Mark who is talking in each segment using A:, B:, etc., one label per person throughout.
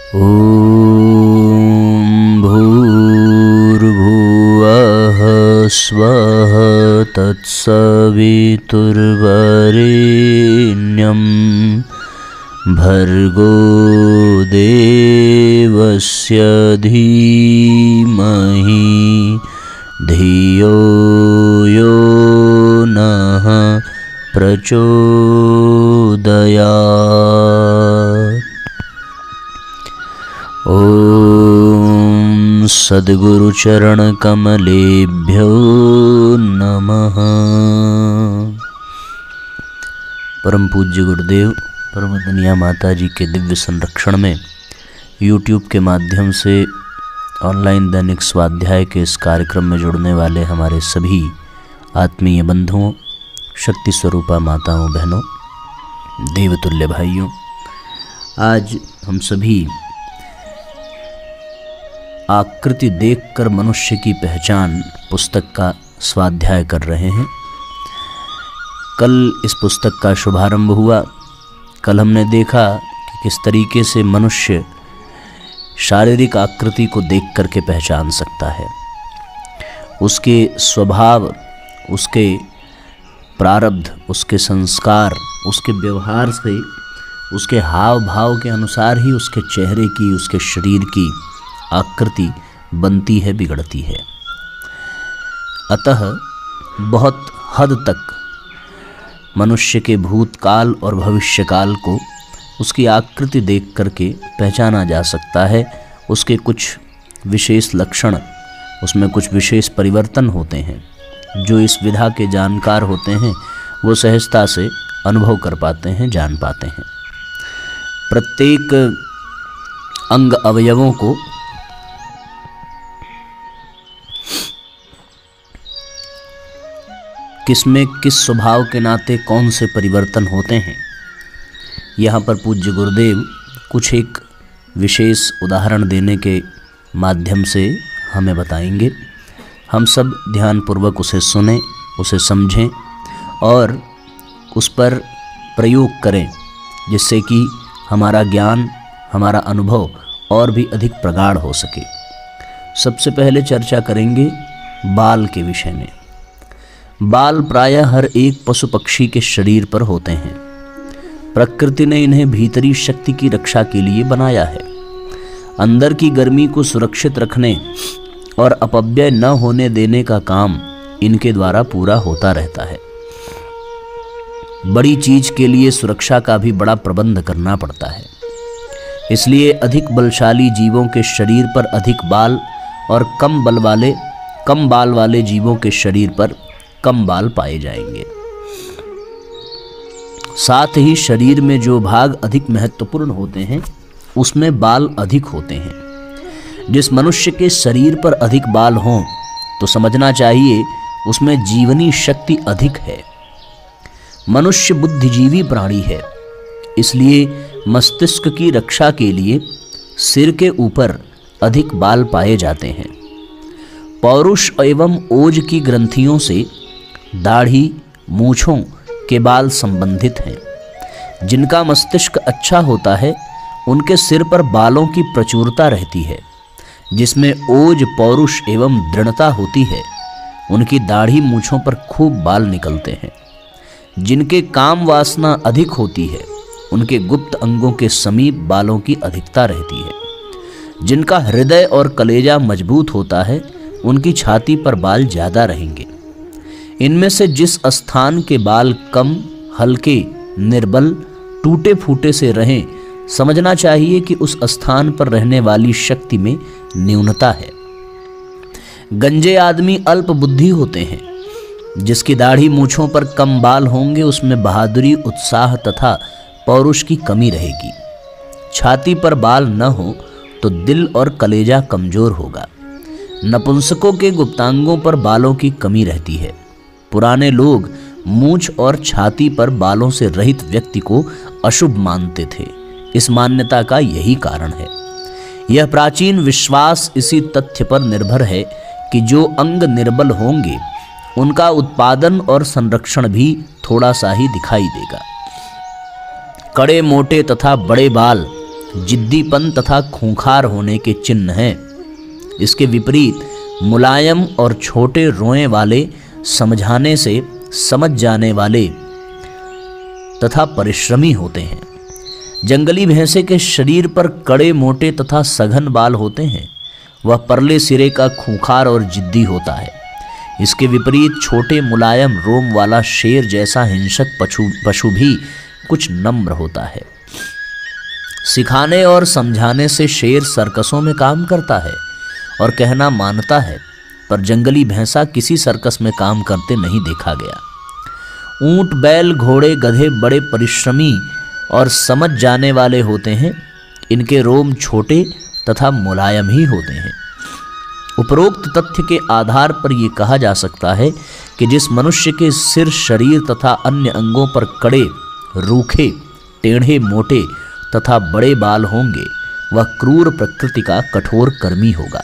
A: ॐ भूर्भुवः स्वः तत्सवितुर्वरेण्यं भर्गो देवस्य धीमहि धियो यो नः प्रचोदयात्। ॐ सद्गुरुचरण कमलेभ्यो नमः। परम पूज्य गुरुदेव परमदनिया माता जी के दिव्य संरक्षण में YouTube के माध्यम से ऑनलाइन दैनिक स्वाध्याय के इस कार्यक्रम में जुड़ने वाले हमारे सभी आत्मीय बंधुओं, शक्ति स्वरूपा माताओं, बहनों, देवतुल्य भाइयों, आज हम सभी आकृति देखकर मनुष्य की पहचान पुस्तक का स्वाध्याय कर रहे हैं। कल इस पुस्तक का शुभारंभ हुआ। कल हमने देखा कि किस तरीके से मनुष्य शारीरिक आकृति को देख करके पहचान सकता है। उसके स्वभाव, उसके प्रारब्ध, उसके संस्कार, उसके व्यवहार से, उसके हाव भाव के अनुसार ही उसके चेहरे की, उसके शरीर की आकृति बनती है, बिगड़ती है। अतः बहुत हद तक मनुष्य के भूतकाल और भविष्यकाल को उसकी आकृति देख करके पहचाना जा सकता है। उसके कुछ विशेष लक्षण, उसमें कुछ विशेष परिवर्तन होते हैं जो इस विधा के जानकार होते हैं वो सहजता से अनुभव कर पाते हैं, जान पाते हैं। प्रत्येक अंग अवयवों को किसमें किस स्वभाव के नाते कौन से परिवर्तन होते हैं, यहाँ पर पूज्य गुरुदेव कुछ एक विशेष उदाहरण देने के माध्यम से हमें बताएंगे। हम सब ध्यानपूर्वक उसे सुनें, उसे समझें और उस पर प्रयोग करें, जिससे कि हमारा ज्ञान, हमारा अनुभव और भी अधिक प्रगाढ़ हो सके। सबसे पहले चर्चा करेंगे बाल के विषय में। बाल प्रायः हर एक पशु पक्षी के शरीर पर होते हैं। प्रकृति ने इन्हें भीतरी शक्ति की रक्षा के लिए बनाया है। अंदर की गर्मी को सुरक्षित रखने और अपव्यय न होने देने का काम इनके द्वारा पूरा होता रहता है। बड़ी चीज के लिए सुरक्षा का भी बड़ा प्रबंध करना पड़ता है। इसलिए अधिक बलशाली जीवों के शरीर पर अधिक बाल और कम बाल वाले जीवों के शरीर पर कम बाल पाए जाएंगे। साथ ही शरीर में जो भाग अधिक महत्वपूर्ण होते हैं उसमें बाल अधिक होते हैं। जिस मनुष्य के शरीर पर अधिक बाल हों तो समझना चाहिए उसमें जीवनी शक्ति अधिक है। मनुष्य बुद्धिजीवी प्राणी है, इसलिए मस्तिष्क की रक्षा के लिए सिर के ऊपर अधिक बाल पाए जाते हैं। पौरुष एवं ओज की ग्रंथियों से दाढ़ी, मूछों के बाल संबंधित हैं। जिनका मस्तिष्क अच्छा होता है उनके सिर पर बालों की प्रचुरता रहती है। जिसमें ओज, पौरुष एवं दृढ़ता होती है उनकी दाढ़ी, मूछों पर खूब बाल निकलते हैं। जिनके काम वासना अधिक होती है उनके गुप्त अंगों के समीप बालों की अधिकता रहती है। जिनका हृदय और कलेजा मजबूत होता है उनकी छाती पर बाल ज़्यादा रहेंगे। इनमें से जिस स्थान के बाल कम, हल्के, निर्बल, टूटे फूटे से रहें, समझना चाहिए कि उस स्थान पर रहने वाली शक्ति में न्यूनता है। गंजे आदमी अल्प बुद्धि होते हैं। जिसकी दाढ़ी, मूछों पर कम बाल होंगे उसमें बहादुरी, उत्साह तथा पौरुष की कमी रहेगी। छाती पर बाल न हो तो दिल और कलेजा कमजोर होगा। नपुंसकों के गुप्तांगों पर बालों की कमी रहती है। पुराने लोग मूछ और छाती पर बालों से रहित व्यक्ति को अशुभ मानते थे। इस मान्यता का यही कारण है। यह प्राचीन विश्वास इसी तथ्य पर निर्भर है कि जो अंग निर्बल होंगे उनका उत्पादन और संरक्षण भी थोड़ा सा ही दिखाई देगा। कड़े, मोटे तथा बड़े बाल जिद्दीपन तथा खूंखार होने के चिन्ह हैं। इसके विपरीत मुलायम और छोटे रोए वाले, समझाने से समझ जाने वाले तथा परिश्रमी होते हैं। जंगली भैंसे के शरीर पर कड़े, मोटे तथा सघन बाल होते हैं। वह परले सिरे का खूंखार और जिद्दी होता है। इसके विपरीत छोटे, मुलायम रोम वाला शेर जैसा हिंसक पशु भी कुछ नम्र होता है। सिखाने और समझाने से शेर सर्कसों में काम करता है और कहना मानता है, पर जंगली भैंसा किसी सर्कस में काम करते नहीं देखा गया। ऊंट, बैल, घोड़े, गधे बड़े परिश्रमी और समझ जाने वाले होते हैं। इनके रोम छोटे तथा मुलायम ही होते हैं। उपरोक्त तथ्य के आधार पर यह कहा जा सकता है कि जिस मनुष्य के सिर, शरीर तथा अन्य अंगों पर कड़े, रूखे, टेढ़े, मोटे तथा बड़े बाल होंगे, वह क्रूर प्रकृति का कठोर कर्मी होगा।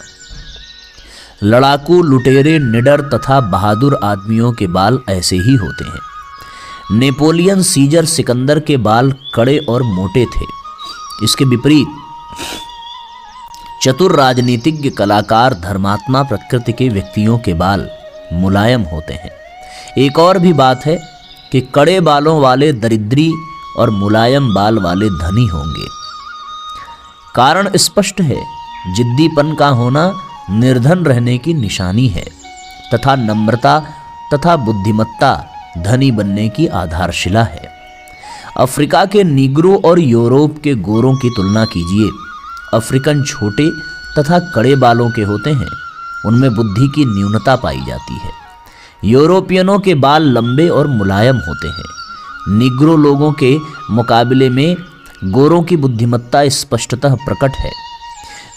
A: लड़ाकू, लुटेरे, निडर तथा बहादुर आदमियों के बाल ऐसे ही होते हैं। नेपोलियन, सीजर, सिकंदर के बाल कड़े और मोटे थे। इसके विपरीत चतुर राजनीतिज्ञ, कलाकार, धर्मात्मा प्रकृति के व्यक्तियों के बाल मुलायम होते हैं। एक और भी बात है कि कड़े बालों वाले दरिद्री और मुलायम बाल वाले धनी होंगे। कारण स्पष्ट है, जिद्दीपन का होना निर्धन रहने की निशानी है तथा नम्रता तथा बुद्धिमत्ता धनी बनने की आधारशिला है। अफ्रीका के नीग्रो और यूरोप के गोरों की तुलना कीजिए। अफ्रीकन छोटे तथा कड़े बालों के होते हैं, उनमें बुद्धि की न्यूनता पाई जाती है। यूरोपियनों के बाल लंबे और मुलायम होते हैं। नीग्रो लोगों के मुकाबले में गोरों की बुद्धिमत्ता स्पष्टतः प्रकट है।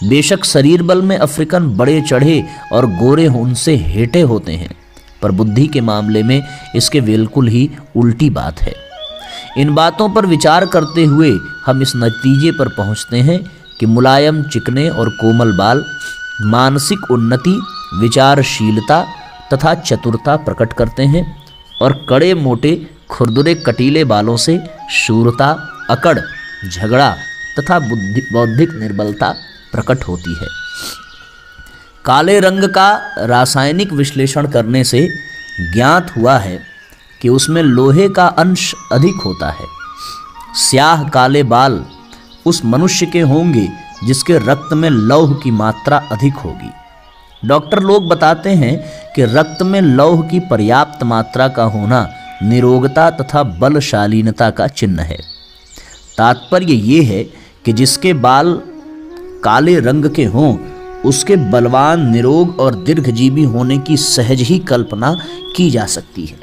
A: बेशक शरीर बल में अफ्रीकन बड़े चढ़े और गोरे उनसे हेटे होते हैं, पर बुद्धि के मामले में इसके बिल्कुल ही उल्टी बात है। इन बातों पर विचार करते हुए हम इस नतीजे पर पहुंचते हैं कि मुलायम, चिकने और कोमल बाल मानसिक उन्नति, विचारशीलता तथा चतुरता प्रकट करते हैं और कड़े, मोटे, खुरदुरे, कटीले बालों से शूरता, अकड़, झगड़ा तथा बौद्धिक निर्बलता प्रकट होती है। काले रंग का रासायनिक विश्लेषण करने से ज्ञात हुआ है कि उसमें लोहे का अंश अधिक होता है। स्याह काले बाल उस मनुष्य के होंगे जिसके रक्त में लौह की मात्रा अधिक होगी। डॉक्टर लोग बताते हैं कि रक्त में लौह की पर्याप्त मात्रा का होना निरोगता तथा बलशालीनता का चिन्ह है। तात्पर्य ये है कि जिसके बाल काले रंग के हों, उसके बलवान, निरोग और दीर्घजीवी होने की सहज ही कल्पना की जा सकती है।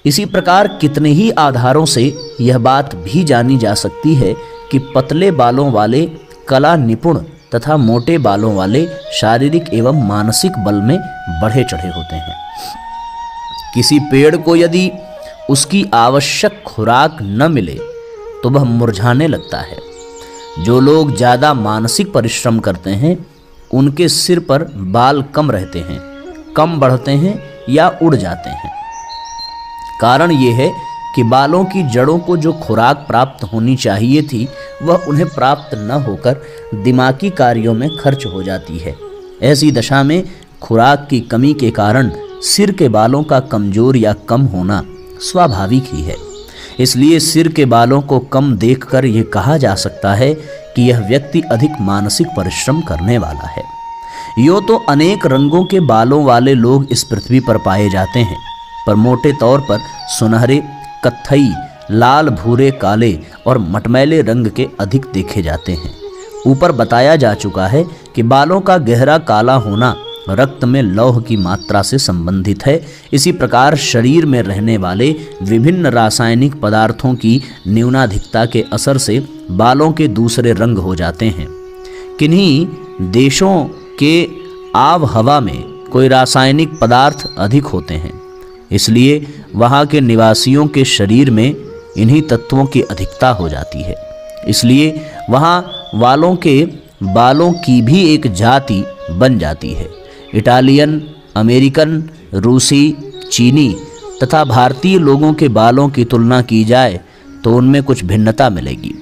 A: इसी प्रकार कितने ही आधारों से यह बात भी जानी जा सकती है कि पतले बालों वाले कला निपुण तथा मोटे बालों वाले शारीरिक एवं मानसिक बल में बढ़े चढ़े होते हैं। किसी पेड़ को यदि उसकी आवश्यक खुराक न मिले तो वह मुरझाने लगता है। जो लोग ज़्यादा मानसिक परिश्रम करते हैं, उनके सिर पर बाल कम रहते हैं, कम बढ़ते हैं या उड़ जाते हैं। कारण ये है कि बालों की जड़ों को जो खुराक प्राप्त होनी चाहिए थी, वह उन्हें प्राप्त न होकर दिमागी कार्यों में खर्च हो जाती है। ऐसी दशा में खुराक की कमी के कारण सिर के बालों का कमजोर या कम होना स्वाभाविक ही है। इसलिए सिर के बालों को कम देखकर यह कहा जा सकता है कि यह व्यक्ति अधिक मानसिक परिश्रम करने वाला है। यूँ तो अनेक रंगों के बालों वाले लोग इस पृथ्वी पर पाए जाते हैं, पर मोटे तौर पर सुनहरे, कत्थई, लाल, भूरे, काले और मटमैले रंग के अधिक देखे जाते हैं। ऊपर बताया जा चुका है कि बालों का गहरा काला होना रक्त में लौह की मात्रा से संबंधित है। इसी प्रकार शरीर में रहने वाले विभिन्न रासायनिक पदार्थों की न्यूनाधिकता के असर से बालों के दूसरे रंग हो जाते हैं। किन्हीं देशों के आब हवा में कोई रासायनिक पदार्थ अधिक होते हैं, इसलिए वहाँ के निवासियों के शरीर में इन्हीं तत्वों की अधिकता हो जाती है। इसलिए वहाँ वालों के बालों की भी एक जाति बन जाती है। इटालियन, अमेरिकन, रूसी, चीनी तथा भारतीय लोगों के बालों की तुलना की जाए तो उनमें कुछ भिन्नता मिलेगी।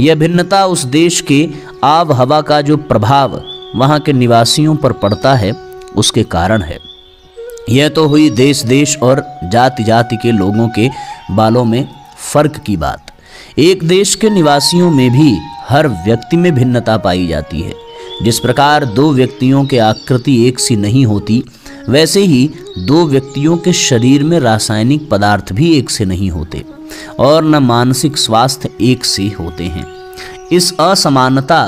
A: यह भिन्नता उस देश के आब हवा का जो प्रभाव वहाँ के निवासियों पर पड़ता है उसके कारण है। यह तो हुई देश देश और जाति जाति के लोगों के बालों में फर्क की बात। एक देश के निवासियों में भी हर व्यक्ति में भिन्नता पाई जाती है। जिस प्रकार दो व्यक्तियों के आकृति एक सी नहीं होती, वैसे ही दो व्यक्तियों के शरीर में रासायनिक पदार्थ भी एक से नहीं होते और न मानसिक स्वास्थ्य एक से होते हैं। इस असमानता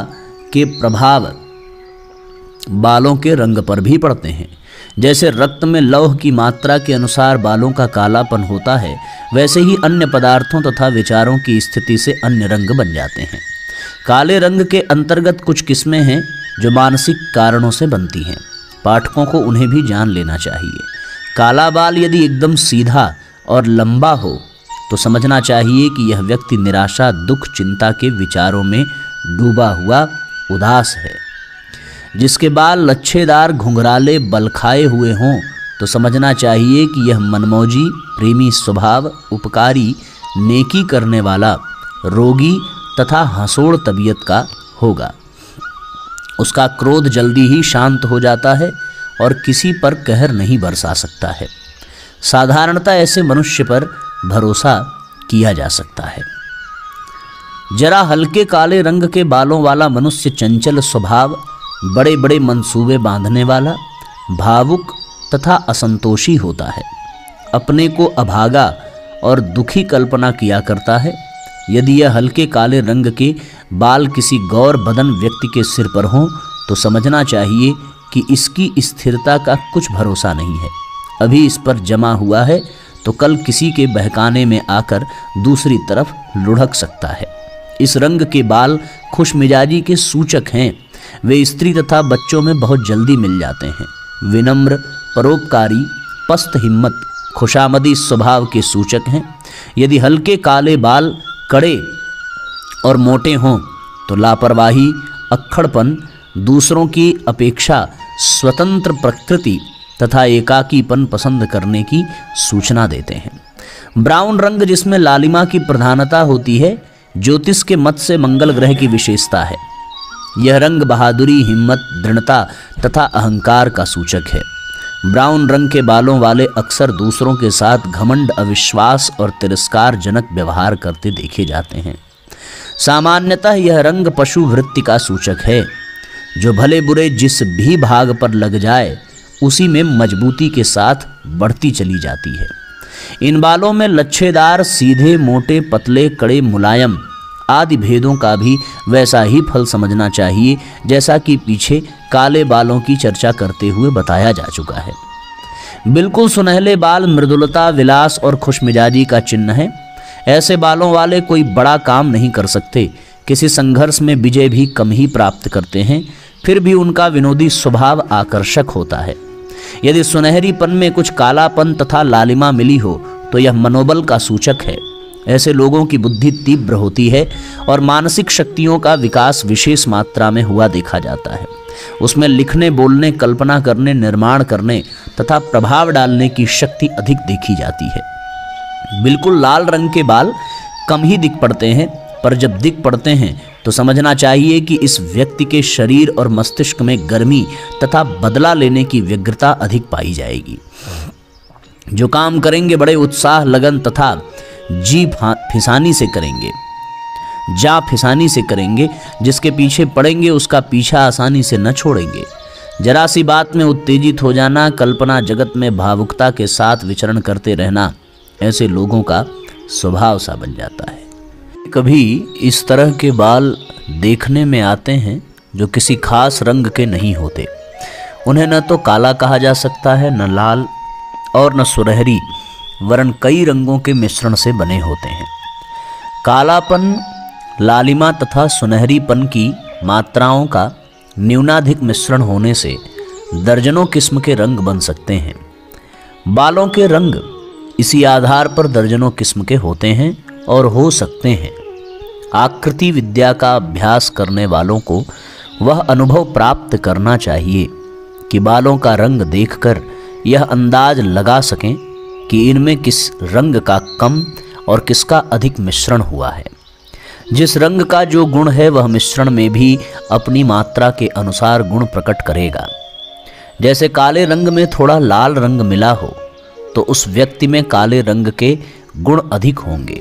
A: के प्रभाव बालों के रंग पर भी पड़ते हैं। जैसे रक्त में लौह की मात्रा के अनुसार बालों का कालापन होता है, वैसे ही अन्य पदार्थों तथा विचारों की स्थिति से अन्य रंग बन जाते हैं। काले रंग के अंतर्गत कुछ किस्में हैं जो मानसिक कारणों से बनती हैं। पाठकों को उन्हें भी जान लेना चाहिए। काला बाल यदि एकदम सीधा और लंबा हो तो समझना चाहिए कि यह व्यक्ति निराशा, दुख, चिंता के विचारों में डूबा हुआ उदास है। जिसके बाल लच्छेदार, घुंघराले, बलखाए हुए हों तो समझना चाहिए कि यह मनमौजी, प्रेमी स्वभाव, उपकारी, नेकी करने वाला, रोगी तथा हंसोड़ तबीयत का होगा। उसका क्रोध जल्दी ही शांत हो जाता है और किसी पर कहर नहीं बरसा सकता है। साधारणतः ऐसे मनुष्य पर भरोसा किया जा सकता है। जरा हल्के काले रंग के बालों वाला मनुष्य चंचल स्वभाव, बड़े बड़े मंसूबे बांधने वाला, भावुक तथा असंतोषी होता है। अपने को अभागा और दुखी कल्पना किया करता है। यदि यह हल्के काले रंग के बाल किसी गौर बदन व्यक्ति के सिर पर हों तो समझना चाहिए कि इसकी स्थिरता का कुछ भरोसा नहीं है। अभी इस पर जमा हुआ है तो कल किसी के बहकाने में आकर दूसरी तरफ लुढ़क सकता है। इस रंग के बाल खुशमिजाजी के सूचक हैं। वे स्त्री तथा बच्चों में बहुत जल्दी मिल जाते हैं। विनम्र, परोपकारी, पस्त हिम्मत, खुशामदी स्वभाव के सूचक हैं। यदि हल्के काले बाल कड़े और मोटे हों तो लापरवाही, अक्खड़पन, दूसरों की अपेक्षा स्वतंत्र प्रकृति तथा एकाकीपन पसंद करने की सूचना देते हैं। ब्राउन रंग, जिसमें लालिमा की प्रधानता होती है, ज्योतिष के मत से मंगल ग्रह की विशेषता है। यह रंग बहादुरी, हिम्मत, दृढ़ता तथा अहंकार का सूचक है। ब्राउन रंग के बालों वाले अक्सर दूसरों के साथ घमंड, अविश्वास और तिरस्कारजनक व्यवहार करते देखे जाते हैं। सामान्यतः यह रंग पशु वृत्ति का सूचक है, जो भले बुरे जिस भी भाग पर लग जाए उसी में मजबूती के साथ बढ़ती चली जाती है। इन बालों में लच्छेदार, सीधे, मोटे, पतले, कड़े, मुलायम आदि भेदों का भी वैसा ही फल समझना चाहिए जैसा कि पीछे काले बालों की चर्चा करते हुए बताया जा चुका है। बिल्कुल सुनहले बाल मृदुलता, विलास और खुशमिजाजी का चिन्ह है। ऐसे बालों वाले कोई बड़ा काम नहीं कर सकते, किसी संघर्ष में विजय भी कम ही प्राप्त करते हैं, फिर भी उनका विनोदी स्वभाव आकर्षक होता है। यदि सुनहरीपन में कुछ कालापन तथा लालिमा मिली हो तो यह मनोबल का सूचक है। ऐसे लोगों की बुद्धि तीव्र होती है और मानसिक शक्तियों का विकास विशेष मात्रा में हुआ देखा जाता है। उसमें लिखने, बोलने, कल्पना करने, निर्माण करने तथा प्रभाव डालने की शक्ति अधिक देखी जाती है। बिल्कुल लाल रंग के बाल कम ही दिख पड़ते हैं, पर जब दिख पड़ते हैं तो समझना चाहिए कि इस व्यक्ति के शरीर और मस्तिष्क में गर्मी तथा बदला लेने की व्यग्रता अधिक पाई जाएगी। जो काम करेंगे बड़े उत्साह, लगन तथा जी फिसानी से करेंगे, जा फिसानी से करेंगे। जिसके पीछे पड़ेंगे उसका पीछा आसानी से न छोड़ेंगे। जरा सी बात में उत्तेजित हो जाना, कल्पना जगत में भावुकता के साथ विचरण करते रहना, ऐसे लोगों का स्वभाव सा बन जाता है। कभी इस तरह के बाल देखने में आते हैं जो किसी खास रंग के नहीं होते। उन्हें न तो काला कहा जा सकता है, न लाल और न सुनहरी, वरन कई रंगों के मिश्रण से बने होते हैं। कालापन, लालिमा तथा सुनहरीपन की मात्राओं का न्यूनाधिक मिश्रण होने से दर्जनों किस्म के रंग बन सकते हैं। बालों के रंग इसी आधार पर दर्जनों किस्म के होते हैं और हो सकते हैं। आकृति विद्या का अभ्यास करने वालों को वह अनुभव प्राप्त करना चाहिए कि बालों का रंग देखकर यह अंदाज लगा सकें कि इनमें किस रंग का कम और किसका अधिक मिश्रण हुआ है। जिस रंग का जो गुण है वह मिश्रण में भी अपनी मात्रा के अनुसार गुण प्रकट करेगा। जैसे काले रंग में थोड़ा लाल रंग मिला हो तो उस व्यक्ति में काले रंग के गुण अधिक होंगे,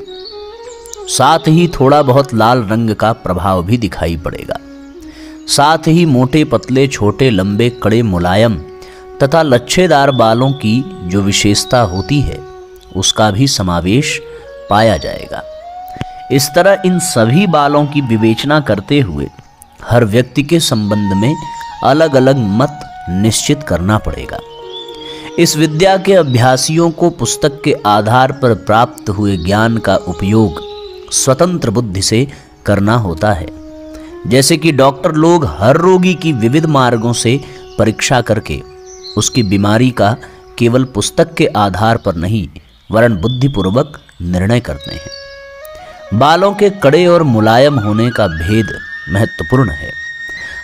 A: साथ ही थोड़ा बहुत लाल रंग का प्रभाव भी दिखाई पड़ेगा। साथ ही मोटे पतले छोटे लंबे कड़े मुलायम तथा लच्छेदार बालों की जो विशेषता होती है उसका भी समावेश पाया जाएगा। इस तरह इन सभी बालों की विवेचना करते हुए हर व्यक्ति के संबंध में अलग अलग मत निश्चित करना पड़ेगा। इस विद्या के अभ्यासियों को पुस्तक के आधार पर प्राप्त हुए ज्ञान का उपयोग स्वतंत्र बुद्धि से करना होता है। जैसे कि डॉक्टर लोग हर रोगी की विविध मार्गों से परीक्षा करके उसकी बीमारी का केवल पुस्तक के आधार पर नहीं वरन बुद्धिपूर्वक निर्णय करते हैं। बालों के कड़े और मुलायम होने का भेद महत्वपूर्ण है।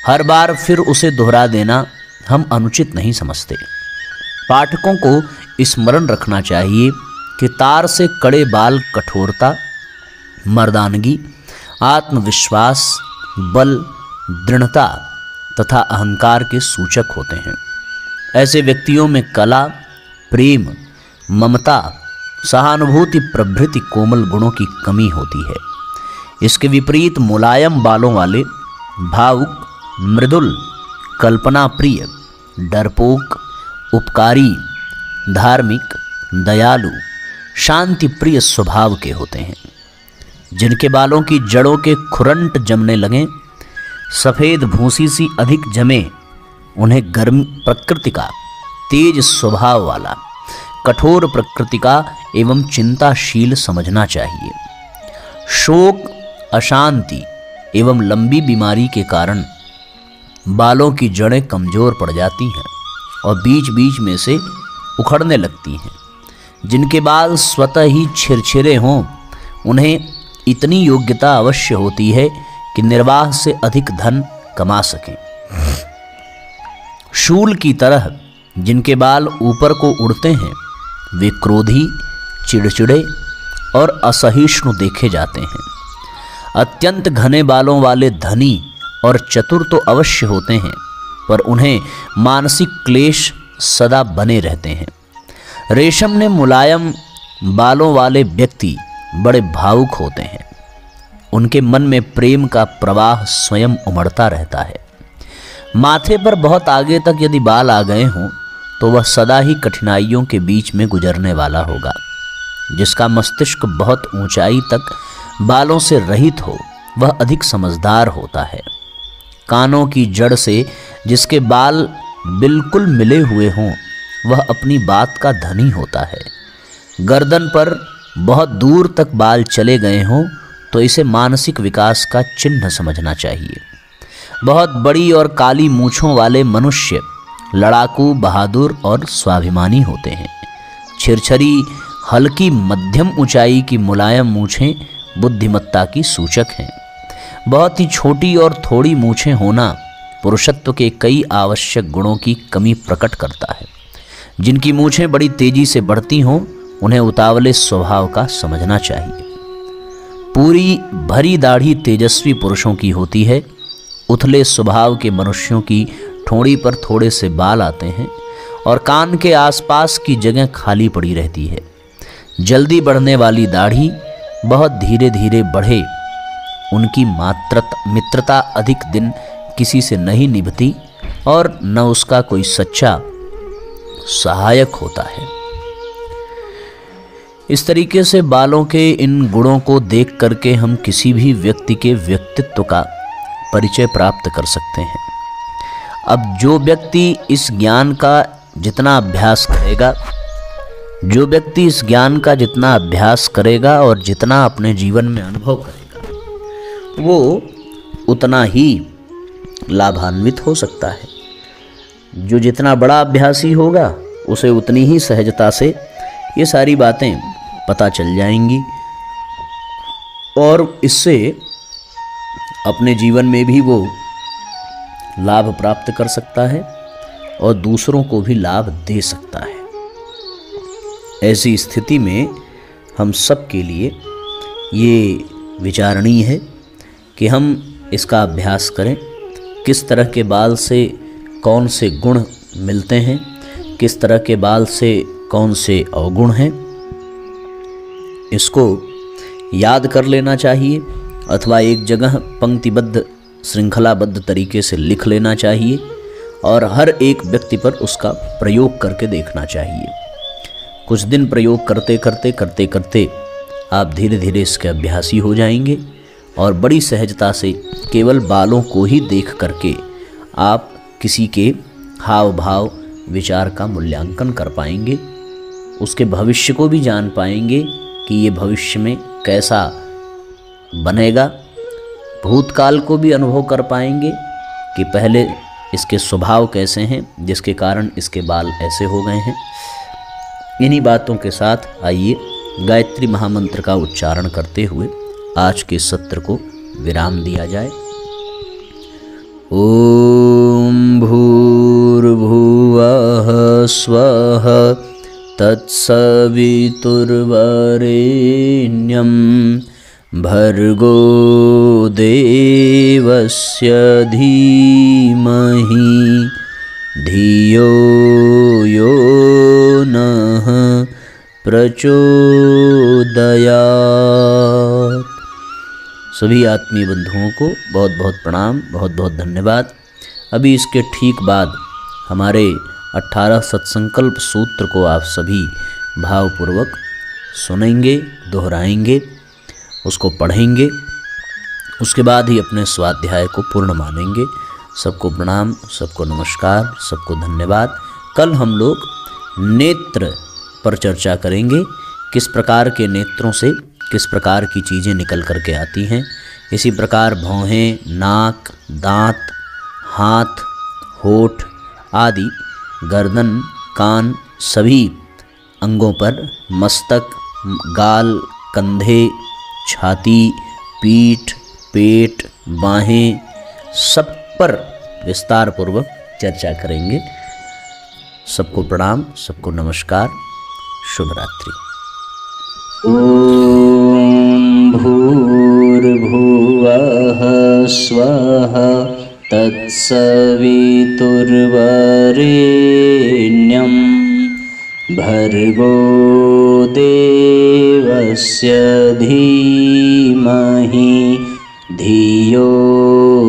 A: हर बार फिर उसे दोहरा देना हम अनुचित नहीं समझते। पाठकों को स्मरण रखना चाहिए कि तार से कड़े बाल कठोरता, मर्दानगी, आत्मविश्वास, बल, दृढ़ता तथा अहंकार के सूचक होते हैं। ऐसे व्यक्तियों में कला, प्रेम, ममता, सहानुभूति प्रभृति कोमल गुणों की कमी होती है। इसके विपरीत मुलायम बालों वाले भावुक, मृदुल, कल्पना प्रिय, डरपोक, उपकारी, धार्मिक, दयालु, शांति प्रिय स्वभाव के होते हैं। जिनके बालों की जड़ों के खुरंट जमने लगें, सफ़ेद भूसी सी अधिक जमे, उन्हें गर्म प्रकृति का, तेज स्वभाव वाला, कठोर प्रकृति का एवं चिंताशील समझना चाहिए। शोक, अशांति एवं लंबी बीमारी के कारण बालों की जड़ें कमज़ोर पड़ जाती हैं और बीच बीच में से उखड़ने लगती हैं। जिनके बाल स्वतः ही छिरछिरे हों, उन्हें इतनी योग्यता अवश्य होती है कि निर्वाह से अधिक धन कमा सकें। शूल की तरह जिनके बाल ऊपर को उड़ते हैं वे क्रोधी, चिड़चिड़े और असहिष्णु देखे जाते हैं। अत्यंत घने बालों वाले धनी और चतुर तो अवश्य होते हैं, पर उन्हें मानसिक क्लेश सदा बने रहते हैं। रेशम ने मुलायम बालों वाले व्यक्ति बड़े भावुक होते हैं। उनके मन में प्रेम का प्रवाह स्वयं उमड़ता रहता है। माथे पर बहुत आगे तक यदि बाल आ गए हों तो वह सदा ही कठिनाइयों के बीच में गुजरने वाला होगा। जिसका मस्तिष्क बहुत ऊंचाई तक बालों से रहित हो वह अधिक समझदार होता है। कानों की जड़ से जिसके बाल बिल्कुल मिले हुए हों वह अपनी बात का धनी होता है। गर्दन पर बहुत दूर तक बाल चले गए हों तो इसे मानसिक विकास का चिन्ह समझना चाहिए। बहुत बड़ी और काली मूंछों वाले मनुष्य लड़ाकू, बहादुर और स्वाभिमानी होते हैं। छिरछरी, हल्की मध्यम ऊंचाई की मुलायम मूंछें बुद्धिमत्ता की सूचक हैं। बहुत ही छोटी और थोड़ी मूंछें होना पुरुषत्व के कई आवश्यक गुणों की कमी प्रकट करता है। जिनकी मूंछें बड़ी तेजी से बढ़ती हों उन्हें उतावले स्वभाव का समझना चाहिए। पूरी भरी दाढ़ी तेजस्वी पुरुषों की होती है। उथले स्वभाव के मनुष्यों की ठोड़ी पर थोड़े से बाल आते हैं और कान के आसपास की जगह खाली पड़ी रहती है। जल्दी बढ़ने वाली दाढ़ी बहुत धीरे धीरे बढ़े, उनकी मित्रता अधिक दिन किसी से नहीं निभती और न उसका कोई सच्चा सहायक होता है। इस तरीके से बालों के इन गुणों को देख करके हम किसी भी व्यक्ति के व्यक्तित्व का परिचय प्राप्त कर सकते हैं। अब जो व्यक्ति इस ज्ञान का जितना अभ्यास करेगा, जो व्यक्ति इस ज्ञान का जितना अभ्यास करेगा और जितना अपने जीवन में अनुभव करेगा वो उतना ही लाभान्वित हो सकता है। जो जितना बड़ा अभ्यासी होगा उसे उतनी ही सहजता से ये सारी बातें पता चल जाएंगी और इससे अपने जीवन में भी वो लाभ प्राप्त कर सकता है और दूसरों को भी लाभ दे सकता है। ऐसी स्थिति में हम सब के लिए ये विचारणीय है कि हम इसका अभ्यास करें। किस तरह के बाल से कौन से गुण मिलते हैं, किस तरह के बाल से कौन से अवगुण हैं, इसको याद कर लेना चाहिए अथवा एक जगह पंक्तिबद्ध श्रृंखलाबद्ध तरीके से लिख लेना चाहिए और हर एक व्यक्ति पर उसका प्रयोग करके देखना चाहिए। कुछ दिन प्रयोग करते करते आप धीरे धीरे इसके अभ्यासी हो जाएंगे और बड़ी सहजता से केवल बालों को ही देख करके आप किसी के हाव भाव विचार का मूल्यांकन कर पाएंगे, उसके भविष्य को भी जान पाएंगे कि ये भविष्य में कैसा बनेगा, भूतकाल को भी अनुभव कर पाएंगे कि पहले इसके स्वभाव कैसे हैं जिसके कारण इसके बाल ऐसे हो गए हैं। इन्हीं बातों के साथ आइए गायत्री महामंत्र का उच्चारण करते हुए आज के सत्र को विराम दिया जाए। ओम भूर्भुवः स्वः तत्सवितुर्वरेण्यं भर्गो देवस्य धीमहि धियो यो नः प्रचोदयात्। सभी आत्मीय बंधुओं को बहुत बहुत प्रणाम, बहुत बहुत धन्यवाद। अभी इसके ठीक बाद हमारे 18 सत्संकल्प सूत्र को आप सभी भावपूर्वक सुनेंगे, दोहराएंगे, उसको पढ़ेंगे, उसके बाद ही अपने स्वाध्याय को पूर्ण मानेंगे। सबको प्रणाम, सबको नमस्कार, सबको धन्यवाद। कल हम लोग नेत्र पर चर्चा करेंगे, किस प्रकार के नेत्रों से किस प्रकार की चीज़ें निकल करके आती हैं। इसी प्रकार भौहें, नाक, दांत, हाथ, होठ आदि गर्दन, कान सभी अंगों पर मस्तक, गाल, कंधे, छाती, पीठ, पेट, बाहें सब पर विस्तार पूर्वक चर्चा करेंगे। सबको प्रणाम, सबको नमस्कार, शुभ रात्रि। ओम भूर्भुवः स्वः तत्सवितुर्वरेण्यं भर्गो देवस्य धीमहि धियो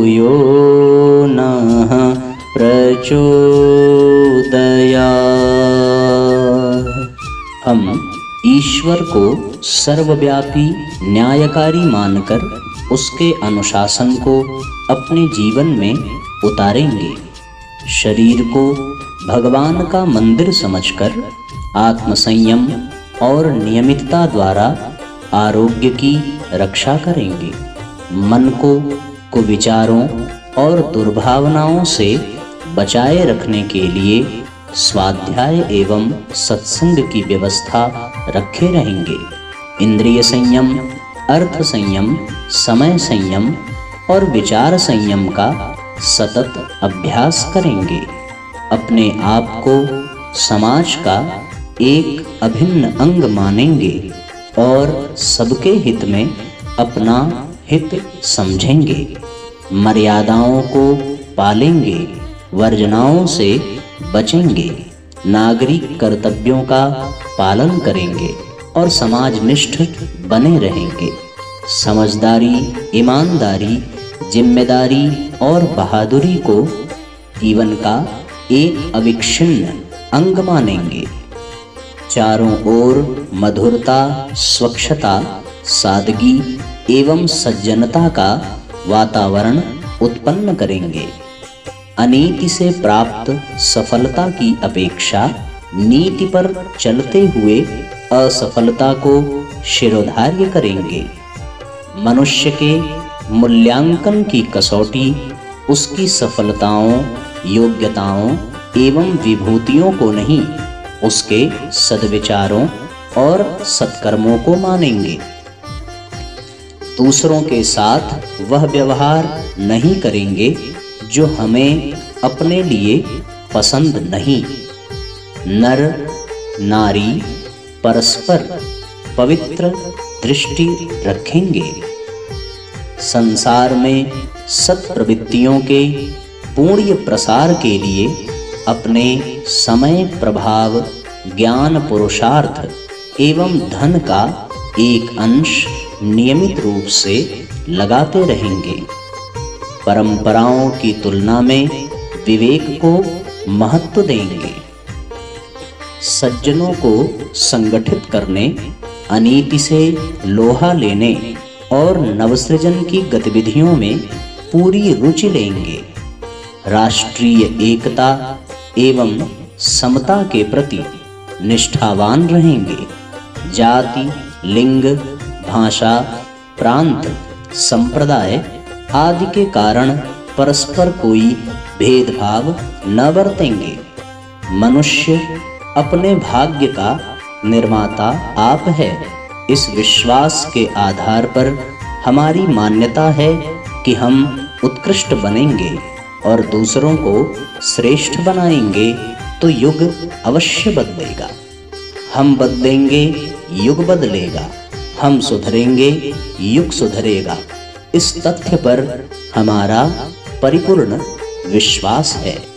A: यो नः प्रचोदयात्। हम ईश्वर को सर्वव्यापी न्यायकारी मानकर उसके अनुशासन को अपने जीवन में उतारेंगे। शरीर को भगवान का मंदिर समझकर आत्मसंयम और नियमितता द्वारा आरोग्य की रक्षा करेंगे। मन को कुविचारों और दुर्भावनाओं से बचाए रखने के लिए स्वाध्याय एवं सत्संग की व्यवस्था रखे रहेंगे। इंद्रिय संयम, अर्थ संयम, समय संयम और विचार संयम का सतत अभ्यास करेंगे। अपने आप को समाज का एक अभिन्न अंग मानेंगे और सबके हित में अपना हित समझेंगे। मर्यादाओं को पालेंगे, वर्जनाओं से बचेंगे, नागरिक कर्तव्यों का पालन करेंगे और समाजनिष्ठ बने रहेंगे। समझदारी, ईमानदारी, जिम्मेदारी और बहादुरी को जीवन का एक अविच्छिन्न अंग मानेंगे। चारों ओर मधुरता, स्वच्छता, सादगी एवं सज्जनता का वातावरण उत्पन्न करेंगे। अनीति से प्राप्त सफलता की अपेक्षा नीति पर चलते हुए असफलता को शिरोधार्य करेंगे। मनुष्य के मूल्यांकन की कसौटी उसकी सफलताओं, योग्यताओं एवं विभूतियों को नहीं, उसके सद्विचारों और सत्कर्मों को मानेंगे। दूसरों के साथ वह व्यवहार नहीं करेंगे जो हमें अपने लिए पसंद नहीं। नर नारी परस्पर पवित्र दृष्टि रखेंगे। संसार में सत्प्रवृत्तियों के पूर्ण प्रसार के लिए अपने समय, प्रभाव, ज्ञान, पुरुषार्थ एवं धन का एक अंश नियमित रूप से लगाते रहेंगे। परंपराओं की तुलना में विवेक को महत्व देंगे। सज्जनों को संगठित करने, अनीति से लोहा लेने और नवसृजन की गतिविधियों में पूरी रुचि लेंगे। राष्ट्रीय एकता एवं समता के प्रति निष्ठावान रहेंगे। जाति, लिंग, भाषा, प्रांत, संप्रदाय आदि के कारण परस्पर कोई भेदभाव न बरतेंगे। मनुष्य अपने भाग्य का निर्माता आप है। इस विश्वास के आधार पर हमारी मान्यता है कि हम उत्कृष्ट बनेंगे और दूसरों को श्रेष्ठ बनाएंगे तो युग अवश्य बदलेगा। हम बदलेंगे, युग बदलेगा। हम सुधरेंगे, युग सुधरेगा। इस तथ्य पर हमारा परिपूर्ण विश्वास है।